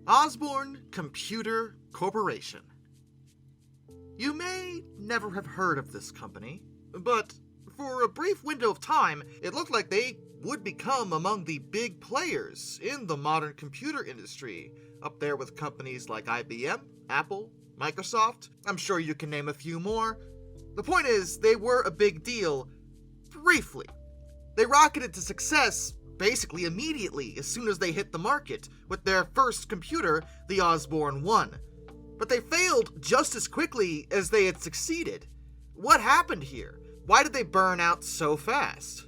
Osborne Computer Corporation. You may never have heard of this company, but for a brief window of time, it looked like they would become among the big players in the modern computer industry, up there with companies like IBM, Apple, Microsoft. I'm sure you can name a few more. The point is, they were a big deal briefly. They rocketed to success basically immediately as soon as they hit the market with their first computer, the Osborne 1. But they failed just as quickly as they had succeeded. What happened here? Why did they burn out so fast?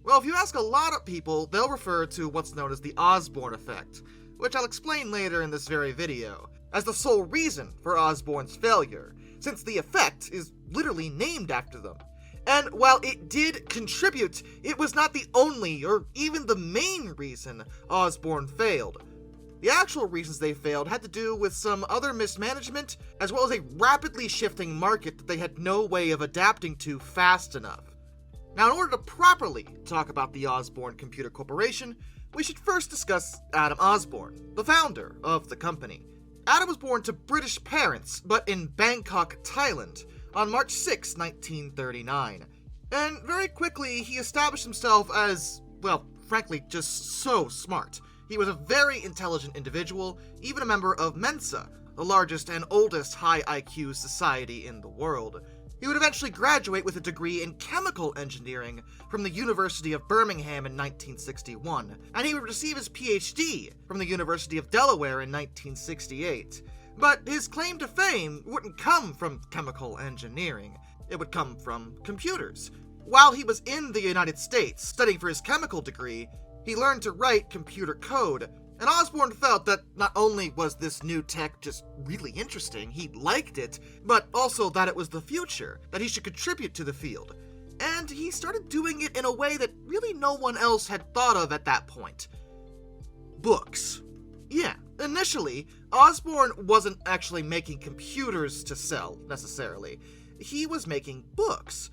Well, if you ask a lot of people, they'll refer to what's known as the Osborne effect, which I'll explain later in this very video, as the sole reason for Osborne's failure, since the effect is literally named after them. And while it did contribute, it was not the only or even the main reason Osborne failed. The actual reasons they failed had to do with some other mismanagement, as well as a rapidly shifting market that they had no way of adapting to fast enough. Now, in order to properly talk about the Osborne Computer Corporation, we should first discuss Adam Osborne, the founder of the company. Adam was born to British parents, but in Bangkok, Thailand, on March 6, 1939. And very quickly, he established himself as, well, frankly, just so smart. He was a very intelligent individual, even a member of Mensa, the largest and oldest high IQ society in the world. He would eventually graduate with a degree in chemical engineering from the University of Birmingham in 1961, and he would receive his PhD from the University of Delaware in 1968. But his claim to fame wouldn't come from chemical engineering. It would come from computers. While he was in the United States studying for his chemical degree, he learned to write computer code, and Osborne felt that not only was this new tech just really interesting, he liked it, but also that it was the future, that he should contribute to the field. And he started doing it in a way that really no one else had thought of at that point. Books. Yeah, initially, Osborne wasn't actually making computers to sell, necessarily. He was making books.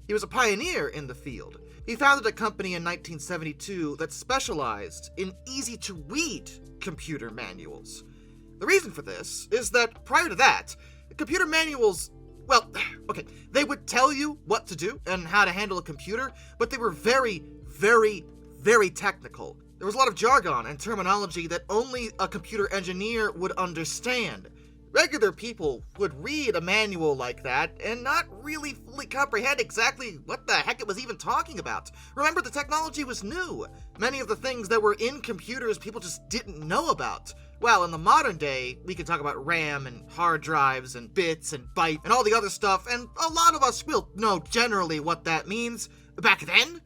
He was a pioneer in the field. He founded a company in 1972 that specialized in easy-to-read computer manuals. The reason for this is that prior to that, computer manuals, well, okay, they would tell you what to do and how to handle a computer, but they were very, very, very technical. There was a lot of jargon and terminology that only a computer engineer would understand. Regular people would read a manual like that and not really fully comprehend exactly what the heck it was even talking about. Remember, the technology was new. Many of the things that were in computers people just didn't know about. Well, in the modern day, we can talk about RAM and hard drives and bits and bytes and all the other stuff, and a lot of us will know generally what that means. Back then?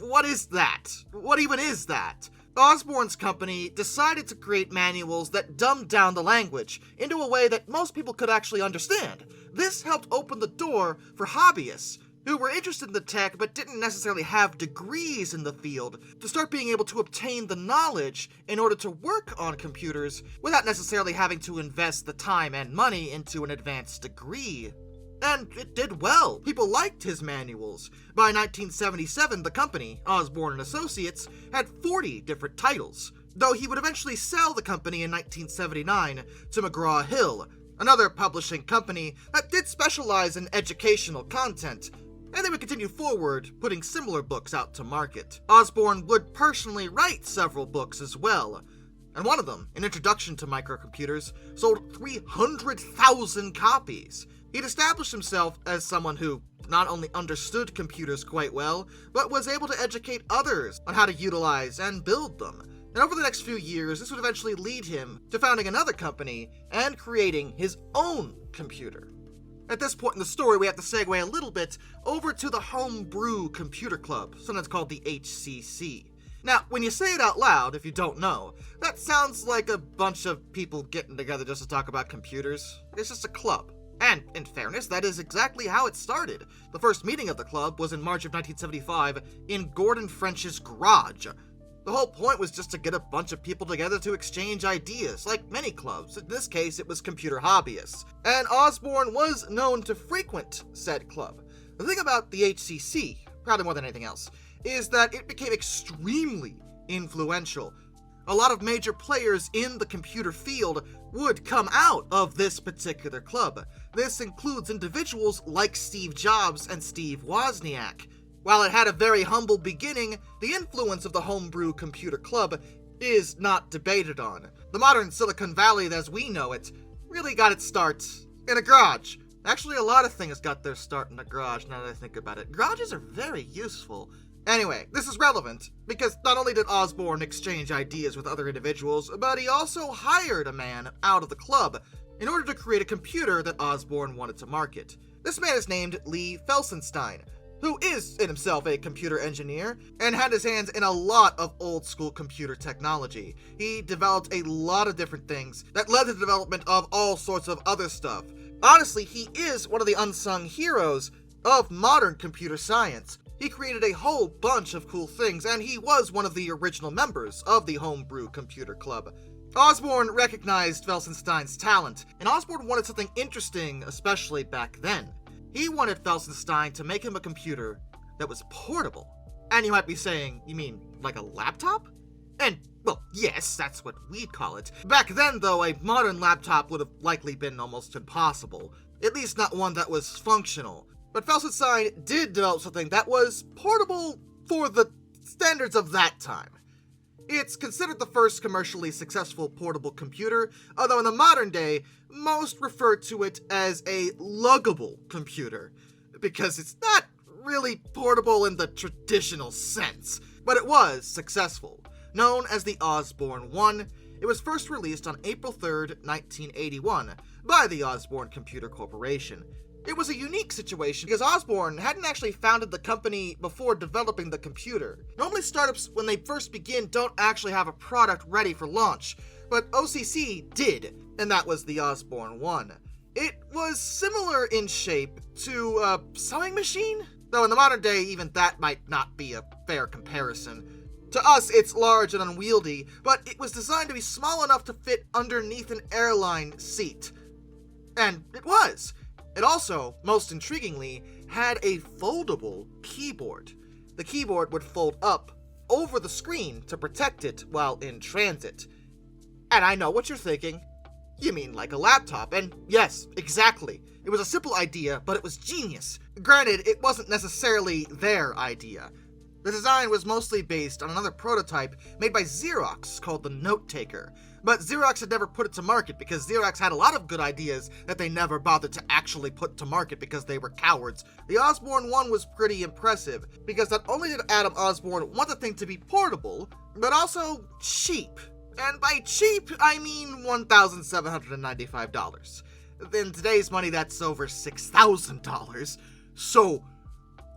What is that? What even is that? Osborne's company decided to create manuals that dumbed down the language into a way that most people could actually understand. This helped open the door for hobbyists who were interested in the tech but didn't necessarily have degrees in the field to start being able to obtain the knowledge in order to work on computers without necessarily having to invest the time and money into an advanced degree. And it did well. People liked his manuals. By 1977, the company, Osborne & Associates, had 40 different titles, though he would eventually sell the company in 1979 to McGraw-Hill, another publishing company that did specialize in educational content, and they would continue forward, putting similar books out to market. Osborne would personally write several books as well, and one of them, An Introduction to Microcomputers, sold 300,000 copies. He'd established himself as someone who not only understood computers quite well, but was able to educate others on how to utilize and build them. And over the next few years, this would eventually lead him to founding another company and creating his own computer. At this point in the story, we have to segue a little bit over to the Homebrew Computer Club, sometimes called the HCC. Now, when you say it out loud, if you don't know, that sounds like a bunch of people getting together just to talk about computers. It's just a club. And, in fairness, that is exactly how it started. The first meeting of the club was in March of 1975 in Gordon French's garage. The whole point was just to get a bunch of people together to exchange ideas, like many clubs. In this case, it was computer hobbyists. And Osborne was known to frequent said club. The thing about the HCC, probably more than anything else, is that it became extremely influential. A lot of major players in the computer field would come out of this particular club. This includes individuals like Steve Jobs and Steve Wozniak. While it had a very humble beginning, the influence of the Homebrew Computer Club is not debated on. The modern Silicon Valley as we know it really got its start in a garage. Actually, a lot of things got their start in a garage now that I think about it. Garages are very useful. Anyway, this is relevant because not only did Osborne exchange ideas with other individuals, but he also hired a man out of the club in order to create a computer that Osborne wanted to market. This man is named Lee Felsenstein, who is in himself a computer engineer and had his hands in a lot of old-school computer technology. He developed a lot of different things that led to the development of all sorts of other stuff. Honestly, he is one of the unsung heroes of modern computer science. He created a whole bunch of cool things, and he was one of the original members of the Homebrew Computer Club. Osborne recognized Felsenstein's talent, and Osborne wanted something interesting, especially back then. He wanted Felsenstein to make him a computer that was portable. And you might be saying, you mean like a laptop? And, well, yes, that's what we'd call it. Back then, though, a modern laptop would have likely been almost impossible. At least not one that was functional. But Felsenstein did develop something that was portable for the standards of that time. It's considered the first commercially successful portable computer, although in the modern day, most refer to it as a luggable computer, because it's not really portable in the traditional sense, but it was successful. Known as the Osborne 1, it was first released on April 3rd, 1981, by the Osborne Computer Corporation. It was a unique situation because Osborne hadn't actually founded the company before developing the computer. Normally startups, when they first begin, don't actually have a product ready for launch, but OCC did, and that was the Osborne 1. It was similar in shape to a sewing machine, though in the modern day even that might not be a fair comparison. To us, it's large and unwieldy, but it was designed to be small enough to fit underneath an airline seat. And it was. It also, most intriguingly, had a foldable keyboard. The keyboard would fold up over the screen to protect it while in transit. And I know what you're thinking. You mean like a laptop, and yes, exactly. It was a simple idea, but it was genius. Granted, it wasn't necessarily their idea. The design was mostly based on another prototype made by Xerox called the Note Taker, but Xerox had never put it to market because Xerox had a lot of good ideas that they never bothered to actually put to market because they were cowards. The Osborne 1 was pretty impressive because not only did Adam Osborne want the thing to be portable, but also cheap. And by cheap, I mean $1,795. In today's money, that's over $6,000. So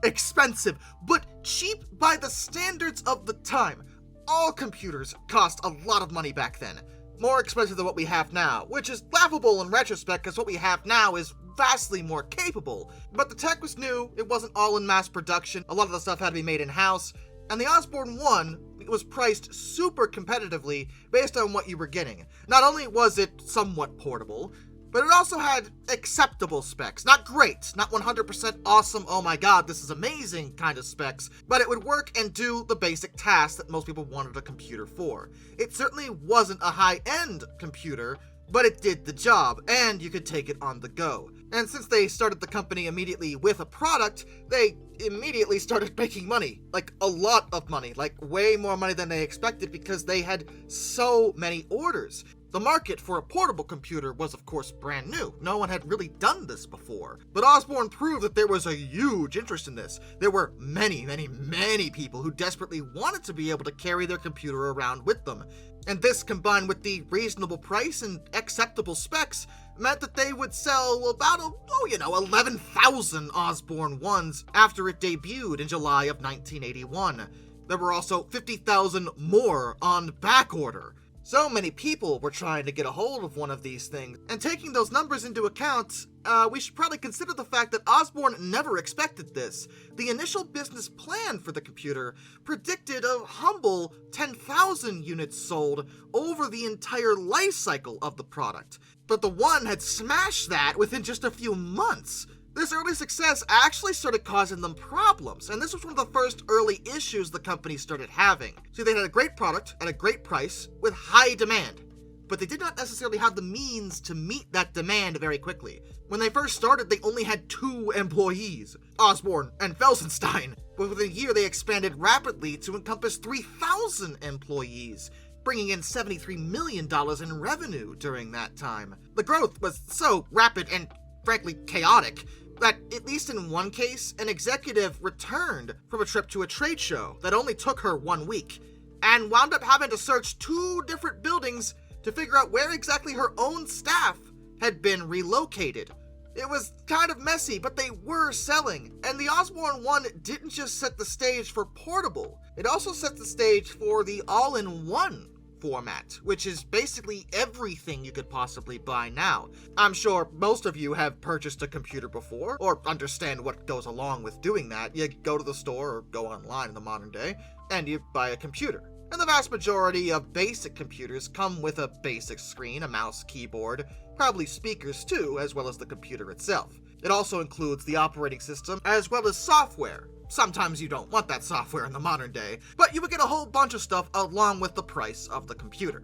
expensive, but cheap by the standards of the time. All computers cost a lot of money back then. More expensive than what we have now, which is laughable in retrospect because what we have now is vastly more capable. But the tech was new, it wasn't all in mass production, a lot of the stuff had to be made in-house, and the Osborne 1 was priced super competitively based on what you were getting. Not only was it somewhat portable, but it also had acceptable specs. Not great, not 100% awesome, oh my god, this is amazing kind of specs, but it would work and do the basic tasks that most people wanted a computer for. It certainly wasn't a high-end computer, but it did the job, and you could take it on the go. And since they started the company immediately with a product, they immediately started making money. Like, a lot of money. Like, way more money than they expected because they had so many orders. The market for a portable computer was, of course, brand new. No one had really done this before. But Osborne proved that there was a huge interest in this. There were many, many, many people who desperately wanted to be able to carry their computer around with them. And this, combined with the reasonable price and acceptable specs, meant that they would sell about, 11,000 Osborne 1s after it debuted in July of 1981. There were also 50,000 more on back order. So many people were trying to get a hold of one of these things, and taking those numbers into account, we should probably consider the fact that Osborne never expected this. The initial business plan for the computer predicted a humble 10,000 units sold over the entire life cycle of the product, but the one had smashed that within just a few months. This early success actually started causing them problems, and this was one of the first early issues the company started having. See, they had a great product at a great price with high demand, but they did not necessarily have the means to meet that demand very quickly. When they first started, they only had 2 employees, Osborne and Felsenstein, but within a year they expanded rapidly to encompass 3,000 employees, bringing in $73 million in revenue during that time. The growth was so rapid and, frankly, chaotic that, at least in one case, an executive returned from a trip to a trade show that only took her 1 week, and wound up having to search 2 different buildings to figure out where exactly her own staff had been relocated. It was kind of messy, but they were selling, and the Osborne One didn't just set the stage for portable, it also set the stage for the all-in-one format, which is basically everything you could possibly buy now. I'm sure most of you have purchased a computer before, or understand what goes along with doing that. You go to the store or go online in the modern day, and you buy a computer. And the vast majority of basic computers come with a basic screen, a mouse, keyboard, probably speakers too, as well as the computer itself. It also includes the operating system, as well as software. Sometimes you don't want that software in the modern day, but you would get a whole bunch of stuff along with the price of the computer.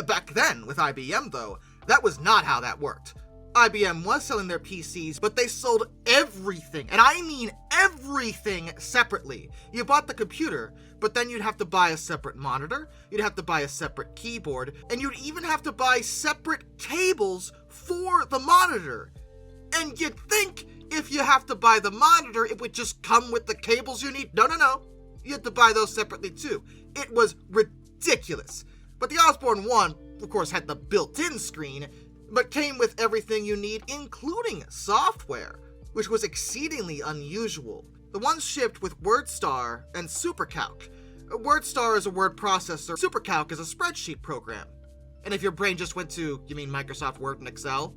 Back then, with IBM though, that was not how that worked. IBM was selling their PCs, but they sold everything, and I mean everything, separately. You bought the computer, but then you'd have to buy a separate monitor, you'd have to buy a separate keyboard, and you'd even have to buy separate cables for the monitor. And you'd think if you have to buy the monitor, it would just come with the cables you need. No. You had to buy those separately too. It was ridiculous. But the Osborne One, of course, had the built-in screen, but came with everything you need, including software, which was exceedingly unusual. The ones shipped with WordStar and SuperCalc. WordStar is a word processor, SuperCalc is a spreadsheet program. And if your brain just went to, you mean Microsoft Word and Excel?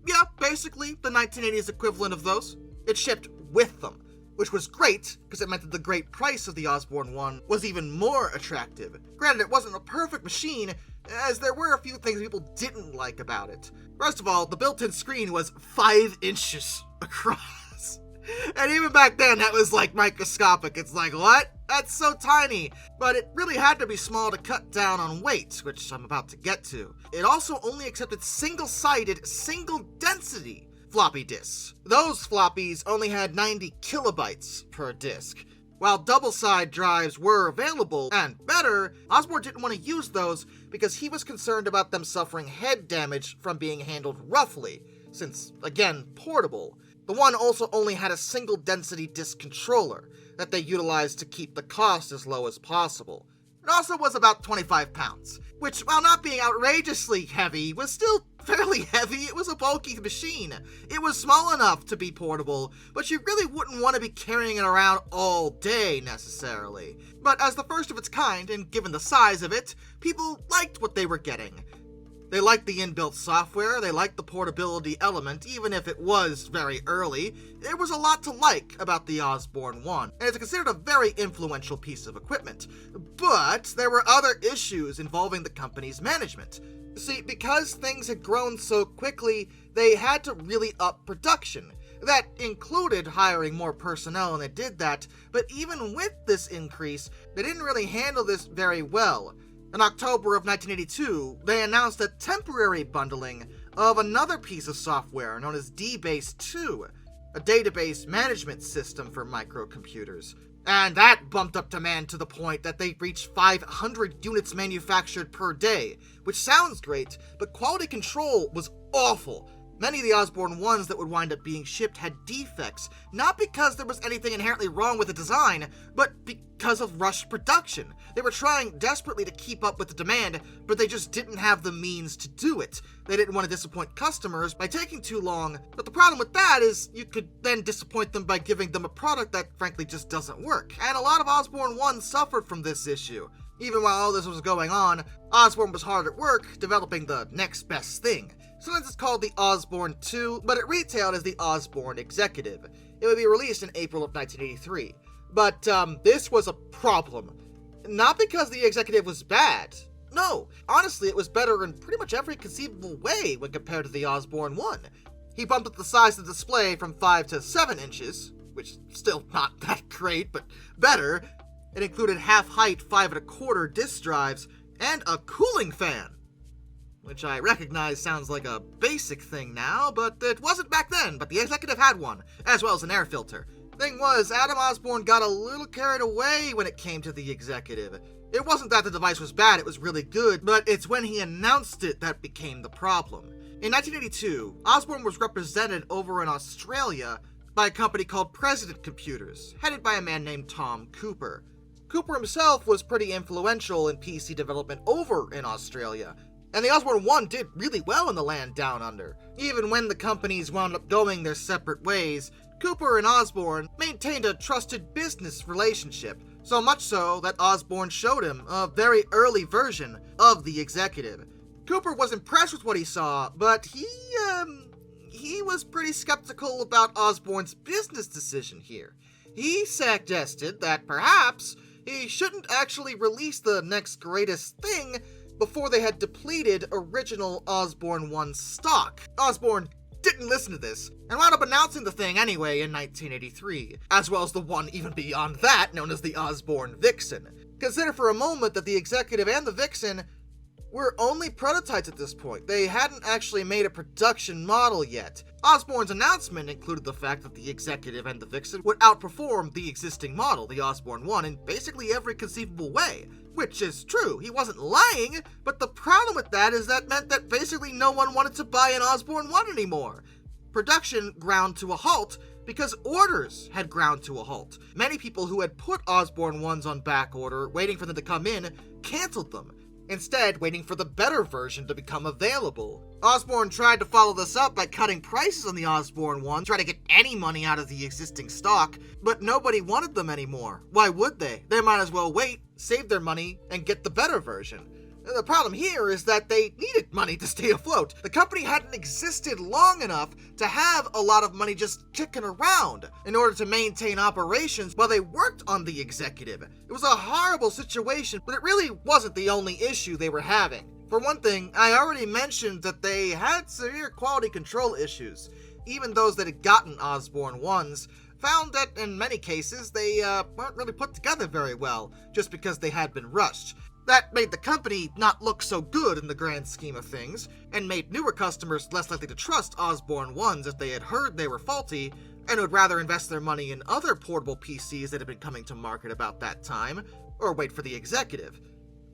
Yeah, basically the 1980s equivalent of those. It shipped with them, which was great, because it meant that the great price of the Osborne One was even more attractive. Granted, it wasn't a perfect machine, as there were a few things people didn't like about it. First of all, the built-in screen was 5 inches across. And even back then, that was like microscopic. It's like, what? That's so tiny. But it really had to be small to cut down on weight, which I'm about to get to. It also only accepted single-sided, single-density floppy disks. Those floppies only had 90 kilobytes per disk. While double-side drives were available, and better, Osborne didn't want to use those because he was concerned about them suffering head damage from being handled roughly, since, again, portable. The One also only had a single-density disk controller that they utilized to keep the cost as low as possible. It also was about 25 pounds, which, while not being outrageously heavy, was still fairly heavy. It was a bulky machine. It was small enough to be portable, but you really wouldn't want to be carrying it around all day, necessarily. But as the first of its kind, and given the size of it, people liked what they were getting. They liked the inbuilt software, they liked the portability element, even if it was very early. There was a lot to like about the Osborne One, and it's considered a very influential piece of equipment. But there were other issues involving the company's management. See, because things had grown so quickly, they had to really up production. That included hiring more personnel, and they did that, but even with this increase, they didn't really handle this very well. In October of 1982, they announced a temporary bundling of another piece of software known as DBase 2, a database management system for microcomputers. And that bumped up demand to the point that they reached 500 units manufactured per day, which sounds great, but quality control was awful. Many of the Osborne Ones that would wind up being shipped had defects, not because there was anything inherently wrong with the design, but because of rushed production. They were trying desperately to keep up with the demand, but they just didn't have the means to do it. They didn't want to disappoint customers by taking too long, but the problem with that is you could then disappoint them by giving them a product that frankly just doesn't work. And a lot of Osborne Ones suffered from this issue. Even while all this was going on, Osborne was hard at work developing the next best thing. Sometimes it's called the Osborne 2, but it retailed as the Osborne Executive. It would be released in April of 1983. But this was a problem. Not because the Executive was bad. No, honestly, it was better in pretty much every conceivable way when compared to the Osborne 1. He bumped up the size of the display from 5 to 7 inches, which is still not that great, but better. It included half-height 5 1/4 disk drives and a cooling fan, which I recognize sounds like a basic thing now, but it wasn't back then, but the executive had one, as well as an air filter. Thing was, Adam Osborne got a little carried away when it came to the executive. It wasn't that the device was bad, it was really good, but it's when he announced it that became the problem. In 1982, Osborne was represented over in Australia by a company called President Computers, headed by a man named Tom Cooper. Cooper himself was pretty influential in PC development over in Australia, and the Osborne 1 did really well in the land down under. Even when the companies wound up going their separate ways, Cooper and Osborne maintained a trusted business relationship, so much so that Osborne showed him a very early version of the executive. Cooper was impressed with what he saw, but he was pretty skeptical about Osborne's business decision here. He suggested that perhaps he shouldn't actually release the next greatest thing before they had depleted original Osborne 1 stock. Osborne didn't listen to this, and wound up announcing the thing anyway in 1983, as well as the one even beyond that, known as the Osborne Vixen. Consider for a moment that the executive and the Vixen were only prototypes at this point. They hadn't actually made a production model yet. Osborne's announcement included the fact that the executive and the Vixen would outperform the existing model, the Osborne 1, in basically every conceivable way. Which is true, he wasn't lying, but the problem with that is that meant that basically no one wanted to buy an Osborne 1 anymore. Production ground to a halt because orders had ground to a halt. Many people who had put Osborne 1s on back order, waiting for them to come in, canceled them, instead waiting for the better version to become available. Osborne tried to follow this up by cutting prices on the Osborne 1, trying to get any money out of the existing stock, but nobody wanted them anymore. Why would they? They might as well wait, save their money, and get the better version. The problem here is that they needed money to stay afloat. The company hadn't existed long enough to have a lot of money just kicking around in order to maintain operations while they worked on the executive. It was a horrible situation, but it really wasn't the only issue they were having. For one thing, I already mentioned that they had severe quality control issues. Even those that had gotten Osborne 1s found that in many cases they weren't really put together very well, just because they had been rushed. That made the company not look so good in the grand scheme of things, and made newer customers less likely to trust Osborne 1s if they had heard they were faulty, and would rather invest their money in other portable PCs that had been coming to market about that time, or wait for the executive.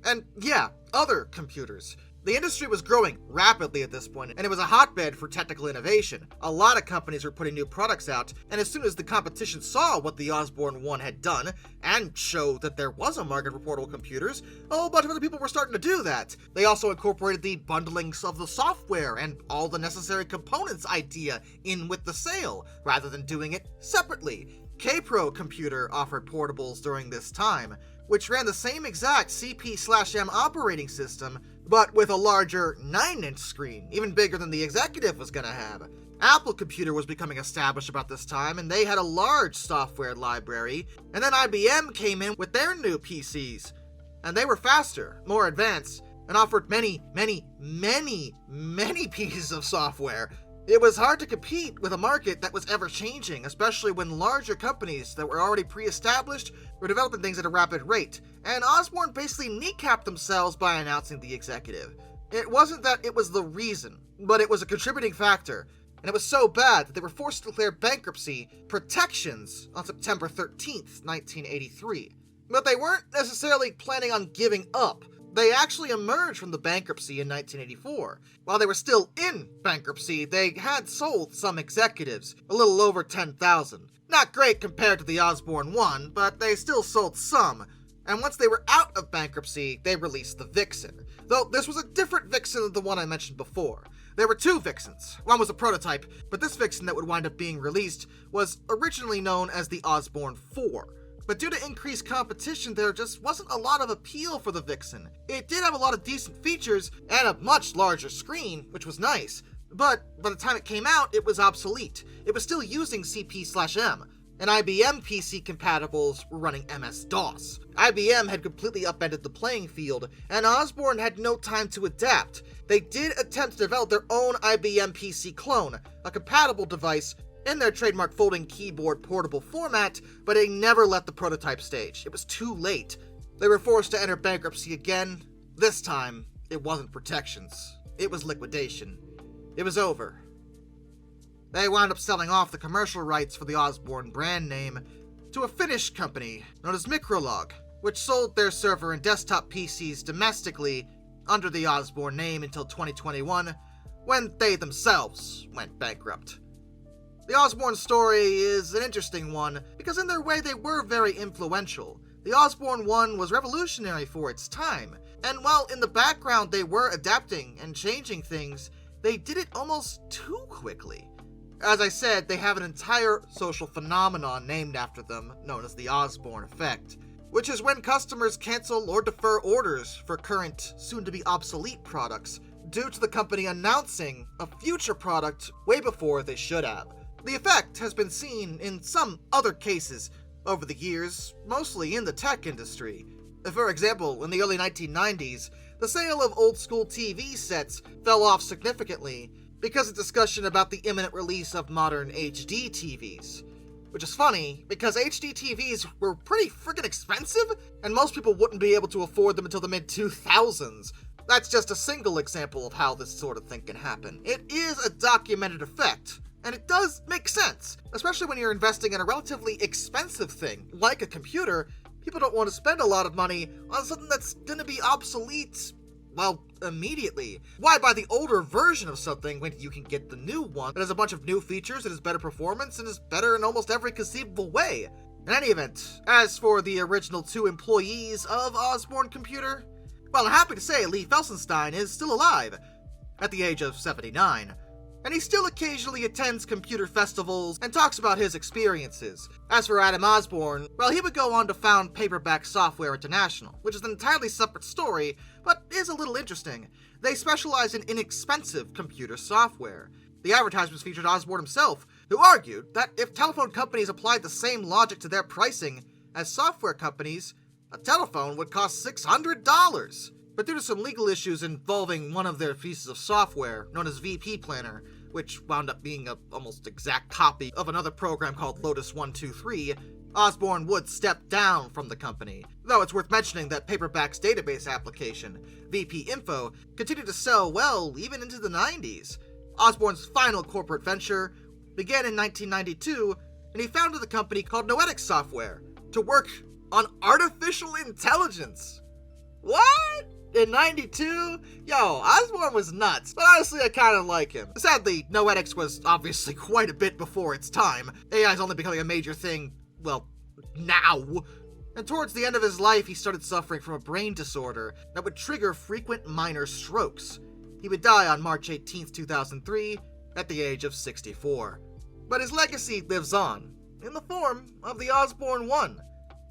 And yeah, other computers. The industry was growing rapidly at this point, and it was a hotbed for technical innovation. A lot of companies were putting new products out, and as soon as the competition saw what the Osborne 1 had done, and showed that there was a market for portable computers, a whole bunch of other people were starting to do that. They also incorporated the bundling of the software and all the necessary components idea in with the sale, rather than doing it separately. K-Pro Computer offered portables during this time, which ran the same exact CP/M operating system, but with a larger 9-inch screen, even bigger than the executive was gonna have. Apple Computer was becoming established about this time, and they had a large software library, and then IBM came in with their new PCs, and they were faster, more advanced, and offered many pieces of software. It was hard to compete with a market that was ever-changing, especially when larger companies that were already pre-established were developing things at a rapid rate, and Osborne basically kneecapped themselves by announcing the executive. It wasn't that it was the reason, but it was a contributing factor, and it was so bad that they were forced to declare bankruptcy protections on September 13th, 1983. But they weren't necessarily planning on giving up. They actually emerged from the bankruptcy in 1984. While they were still in bankruptcy, they had sold some executives, a little over 10,000. Not great compared to the Osborne 1, but they still sold some. And once they were out of bankruptcy, they released the Vixen. Though this was a different Vixen than the one I mentioned before. There were two Vixens. One was a prototype, but this Vixen that would wind up being released was originally known as the Osborne 4. But due to increased competition, there just wasn't a lot of appeal for the Vixen. It did have a lot of decent features and a much larger screen, which was nice, but by the time it came out, it was obsolete. It was still using CP/M. and IBM PC compatibles were running MS-DOS. IBM had completely upended the playing field, and Osborne had no time to adapt. They did attempt to develop their own IBM PC clone, a compatible device in their trademark folding keyboard portable format, but they never left the prototype stage. It was too late. They were forced to enter bankruptcy again. This time, it wasn't protections. It was liquidation. It was over. They wound up selling off the commercial rights for the Osborne brand name to a Finnish company known as Microlog, which sold their server and desktop PCs domestically under the Osborne name until 2021, when they themselves went bankrupt. The Osborne story is an interesting one because in their way they were very influential. The Osborne 1 was revolutionary for its time, and while in the background they were adapting and changing things, they did it almost too quickly. As I said, they have an entire social phenomenon named after them, known as the Osborne effect, which is when customers cancel or defer orders for current, soon-to-be obsolete products due to the company announcing a future product way before they should have. The effect has been seen in some other cases over the years, mostly in the tech industry. For example, in the early 1990s, the sale of old-school TV sets fell off significantly because of discussion about the imminent release of modern HD TVs. Which is funny, because HD TVs were pretty freaking expensive, and most people wouldn't be able to afford them until the mid-2000s. That's just a single example of how this sort of thing can happen. It is a documented effect, and it does make sense, especially when you're investing in a relatively expensive thing, like a computer. People don't want to spend a lot of money on something that's going to be obsolete, well, immediately. Why buy the older version of something when you can get the new one that has a bunch of new features and has better performance and is better in almost every conceivable way? In any event, as for the original two employees of Osborne Computer, well, I'm happy to say Lee Felsenstein is still alive at the age of 79. And he still occasionally attends computer festivals and talks about his experiences. As for Adam Osborne, well, he would go on to found Paperback Software International, which is an entirely separate story, but is a little interesting. They specialize in inexpensive computer software. The advertisements featured Osborne himself, who argued that if telephone companies applied the same logic to their pricing as software companies, a telephone would cost $600. But due to some legal issues involving one of their pieces of software, known as VP Planner, which wound up being an almost exact copy of another program called Lotus 123, Osborne would step down from the company. Though it's worth mentioning that Paperback's database application, VP Info, continued to sell well even into the 90s. Osborne's final corporate venture began in 1992, and he founded a company called Noetic Software to work on artificial intelligence. What? In 92? Yo, Osborne was nuts, but honestly I kinda like him. Sadly, Noetics was obviously quite a bit before its time. AI's only becoming a major thing, well, now. And towards the end of his life, he started suffering from a brain disorder that would trigger frequent minor strokes. He would die on March 18, 2003, at the age of 64. But his legacy lives on, in the form of the Osborne 1.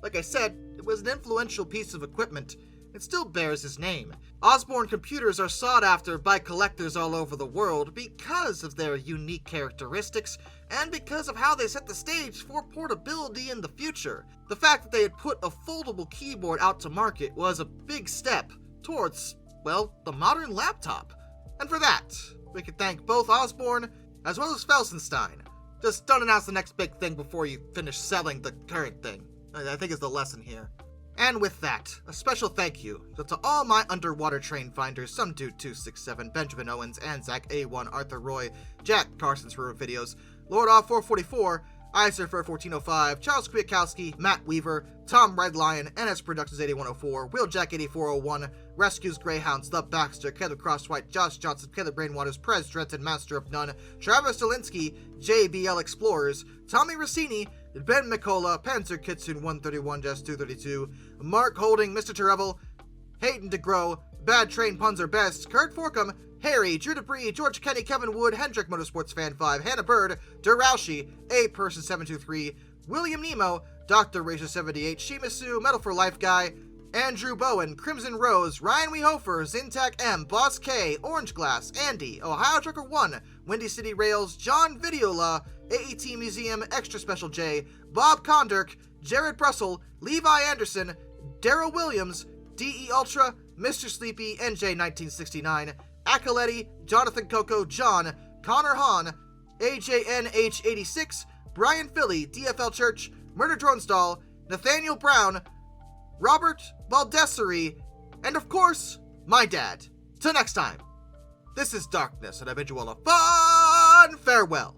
Like I said, it was an influential piece of equipment. It still bears his name. Osborne computers are sought after by collectors all over the world because of their unique characteristics and because of how they set the stage for portability in the future. The fact that they had put a foldable keyboard out to market was a big step towards, well, the modern laptop. And for that, we could thank both Osborne as well as Felsenstein. Just don't announce the next big thing before you finish selling the current thing, I think is the lesson here. And with that, a special thank you to all my underwater train finders, Some Dude 267, Benjamin Owens, Anzac A1, Arthur Roy, Jack Carson's for videos, Lord Off 444, Isurfer 1405, Charles Kwiatkowski, Matt Weaver, Tom Red Lion, NS Productions 8104, Wheeljack 8401, Rescues Greyhounds, The Baxter, Caleb Crosswhite, Josh Johnson, Caleb Brainwaters, Prez Drenton, Master of None, Travis Delinsky, JBL Explorers, Tommy Rossini, Ben Mikola, Panzer Kitsune 131-232, Mark Holding, Mr. Terrevel, Hayden DeGrow, Bad Train Puns Are Best, Kurt Forkham, Harry, Drew Debris, George Kenny, Kevin Wood, Hendrick Motorsports Fan 5, Hannah Bird, Duraushi, A Person 723, William Nemo, Dr. Razor 78, Shimasu, Metal for Life Guy, Andrew Bowen, Crimson Rose, Ryan Wehofer, Zintac M, Boss K, Orange Glass, Andy, Ohio Trucker 1, Windy City Rails, John Videola, AET Museum Extra Special J, Bob Kondirk, Jared Brussel, Levi Anderson, Daryl Williams, DE Ultra, Mr. Sleepy, NJ1969, Acoletti, Jonathan Coco, John, Connor Hahn, AJNH86, Brian Philly, DFL Church, Murder Drone Stall, Nathaniel Brown, Robert Baldessari, and of course, my dad. Till next time, this is Darkness, and I bid you all a fun farewell.